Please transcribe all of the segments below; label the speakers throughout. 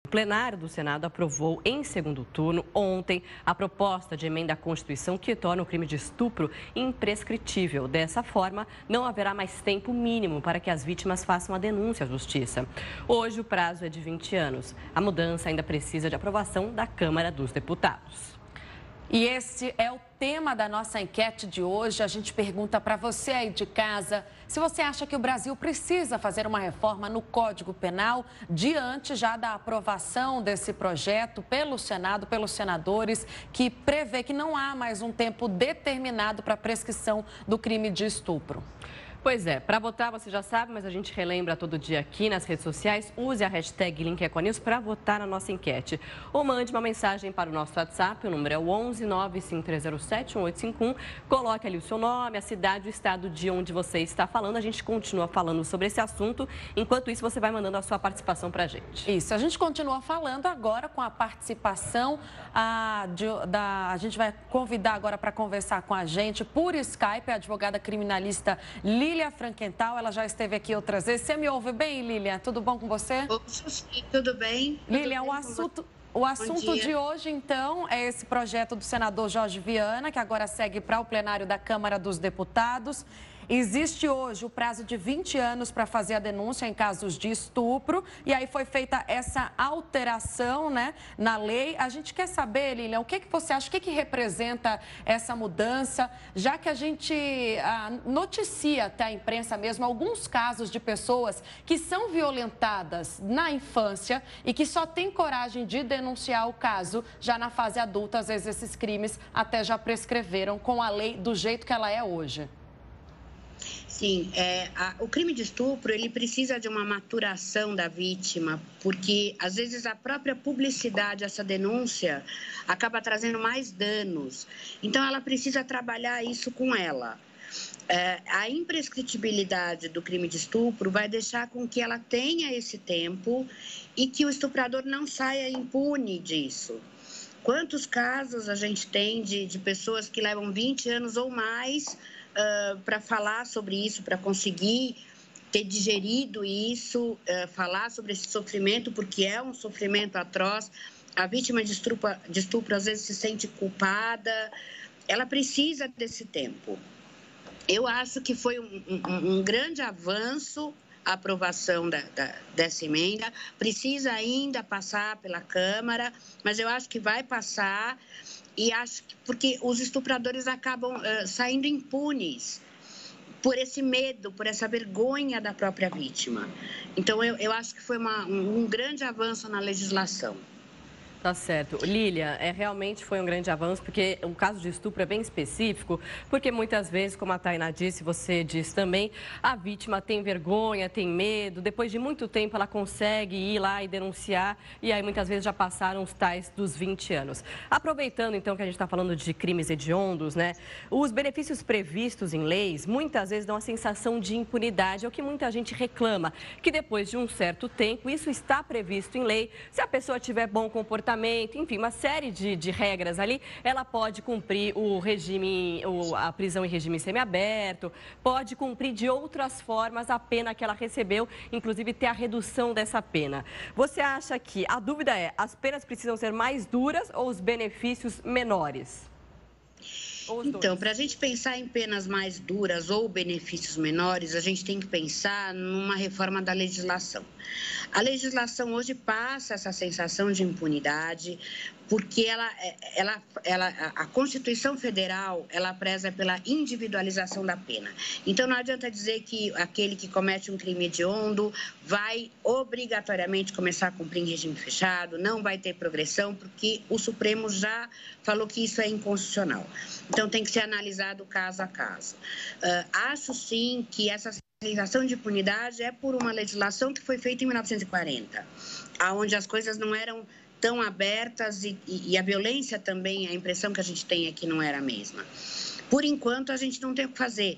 Speaker 1: O plenário do Senado aprovou em segundo turno ontem a proposta de emenda à Constituição que torna o crime de estupro imprescritível. Dessa forma, não haverá mais tempo mínimo para que as vítimas façam a denúncia à Justiça. Hoje o prazo é de 20 anos. A mudança ainda precisa de aprovação da Câmara dos Deputados.
Speaker 2: E esse é o tema da nossa enquete de hoje. A gente pergunta para você aí de casa se você acha que o Brasil precisa fazer uma reforma no Código Penal diante já da aprovação desse projeto pelo Senado, pelos senadores, que prevê que não há mais um tempo determinado para a prescrição do crime de estupro.
Speaker 1: Pois é, para votar você já sabe, mas a gente relembra todo dia aqui nas redes sociais. Use a hashtag LinkEcoNews para votar na nossa enquete. Ou mande uma mensagem para o nosso WhatsApp, o número é o 11 95307 1851. Coloque ali o seu nome, a cidade, o estado de onde você está falando. A gente continua falando sobre esse assunto. Enquanto isso, você vai mandando a sua participação para a gente.
Speaker 2: Isso, a gente continua falando agora com a participação. A gente vai convidar agora para conversar com a gente por Skype a advogada criminalista Lília Frankenthal. Ela já esteve aqui outras vezes. Você me ouve bem, Lília? Tudo bom com você?
Speaker 3: Ouço sim, tudo bem.
Speaker 2: Lília, o assunto de hoje, então, é esse projeto do senador Jorge Viana, que agora segue para o plenário da Câmara dos Deputados. Existe hoje o prazo de 20 anos para fazer a denúncia em casos de estupro. E aí foi feita essa alteração, né, na lei. A gente quer saber, Lilian, o que você acha? O que representa essa mudança? Já que a gente noticia até a imprensa mesmo alguns casos de pessoas que são violentadas na infância e que só têm coragem de denunciar o caso já na fase adulta. Às vezes esses crimes até já prescreveram com a lei do jeito que ela é hoje.
Speaker 3: Sim, o crime de estupro, ele precisa de uma maturação da vítima, porque às vezes a própria publicidade, essa denúncia, acaba trazendo mais danos. Então, ela precisa trabalhar isso com ela. A imprescritibilidade do crime de estupro vai deixar com que ela tenha esse tempo e que o estuprador não saia impune disso. Quantos casos a gente tem de pessoas que levam 20 anos ou mais para falar sobre isso, para conseguir ter digerido isso, falar sobre esse sofrimento, porque é um sofrimento atroz. A vítima de estupro às vezes se sente culpada, ela precisa desse tempo. Eu acho que foi um grande avanço a aprovação dessa emenda, precisa ainda passar pela Câmara, mas eu acho que vai passar. E acho que porque os estupradores acabam saindo impunes por esse medo, por essa vergonha da própria vítima. Então, eu acho que foi um grande avanço na legislação.
Speaker 1: Tá certo. Lília, realmente foi um grande avanço, porque o caso de estupro é bem específico, porque muitas vezes, como a Tainá disse, você disse também, a vítima tem vergonha, tem medo, depois de muito tempo ela consegue ir lá e denunciar, e aí muitas vezes já passaram os tais dos 20 anos. Aproveitando então que a gente está falando de crimes hediondos, né? Os benefícios previstos em leis muitas vezes dão a sensação de impunidade, é o que muita gente reclama, que depois de um certo tempo, isso está previsto em lei, se a pessoa tiver bom comportamento, enfim, uma série de regras ali, ela pode cumprir o regime, a prisão em regime semiaberto, pode cumprir de outras formas a pena que ela recebeu, inclusive ter a redução dessa pena. Você acha que, a dúvida é, as penas precisam ser mais duras ou os benefícios menores?
Speaker 3: Então, para a gente pensar em penas mais duras ou benefícios menores, a gente tem que pensar numa reforma da legislação. A legislação hoje passa essa sensação de impunidade, porque a Constituição Federal, ela preza pela individualização da pena. Então, não adianta dizer que aquele que comete um crime hediondo vai obrigatoriamente começar a cumprir em regime fechado, não vai ter progressão, porque o Supremo já falou que isso é inconstitucional. Então, tem que ser analisado caso a caso. Acho, sim, que essa sensação de impunidade é por uma legislação que foi feita em 1940, onde as coisas não eram tão abertas e a violência também, a impressão que a gente tem é que não era a mesma. Por enquanto, a gente não tem o que fazer.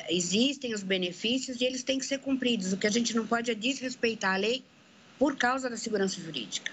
Speaker 3: Existem os benefícios e eles têm que ser cumpridos. O que a gente não pode é desrespeitar a lei por causa da segurança jurídica.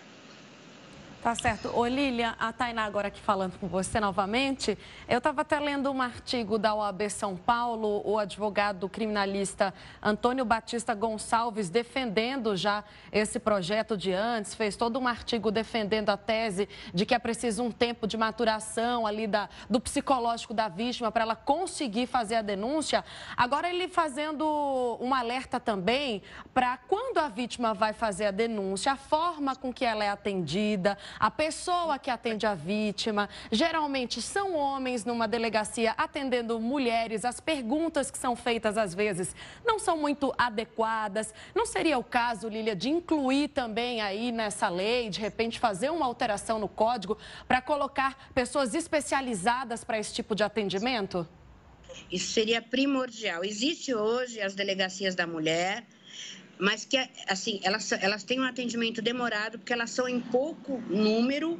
Speaker 2: Tá certo. Ô, Lília, a Tainá agora aqui falando com você novamente. Eu estava até lendo um artigo da OAB São Paulo, o advogado criminalista Antônio Batista Gonçalves defendendo já esse projeto de antes, fez todo um artigo defendendo a tese de que é preciso um tempo de maturação ali do psicológico da vítima para ela conseguir fazer a denúncia. Agora ele fazendo um alerta também para quando a vítima vai fazer a denúncia, a forma com que ela é atendida, a pessoa que atende a vítima, geralmente são homens numa delegacia atendendo mulheres, as perguntas que são feitas às vezes não são muito adequadas. Não seria o caso, Lília, de incluir também aí nessa lei, de repente fazer uma alteração no código para colocar pessoas especializadas para esse tipo de atendimento?
Speaker 3: Isso seria primordial. Existe hoje as delegacias da mulher, mas que, assim, elas têm um atendimento demorado, porque elas são em pouco número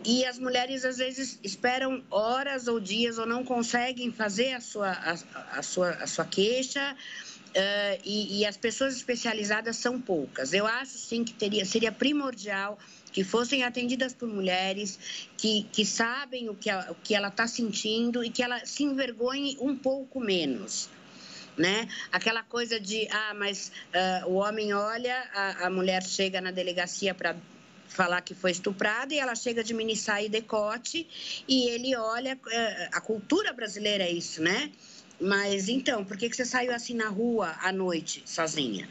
Speaker 3: e as mulheres, às vezes, esperam horas ou dias ou não conseguem fazer a sua queixa e as pessoas especializadas são poucas. Eu acho, sim, que seria primordial que fossem atendidas por mulheres que sabem o que ela está sentindo e que ela se envergonhe um pouco menos. Né? Aquela coisa de, mas o homem olha, a mulher chega na delegacia para falar que foi estuprada e ela chega de mini saia e decote e ele olha, a cultura brasileira é isso, né? Mas então, por que você saiu assim na rua à noite sozinha?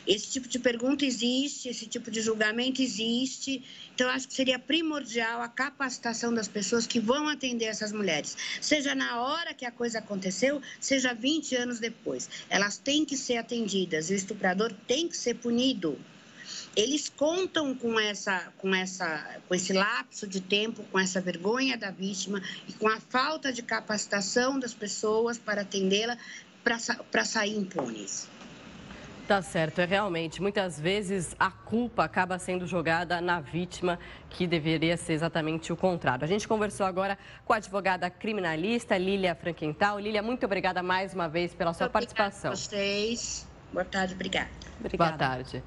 Speaker 3: Esse tipo de pergunta existe, esse tipo de julgamento existe. Então, acho que seria primordial a capacitação das pessoas que vão atender essas mulheres. Seja na hora que a coisa aconteceu, seja 20 anos depois. Elas têm que ser atendidas e o estuprador tem que ser punido. Eles contam com esse lapso de tempo, com essa vergonha da vítima e com a falta de capacitação das pessoas para atendê-la para sair impunes.
Speaker 1: Tá certo, realmente, muitas vezes a culpa acaba sendo jogada na vítima, que deveria ser exatamente o contrário. A gente conversou agora com a advogada criminalista Lília Frankenthal. Lília, muito obrigada mais uma vez pela sua participação.
Speaker 3: Obrigada a vocês. Boa tarde, obrigada.
Speaker 1: Boa tarde.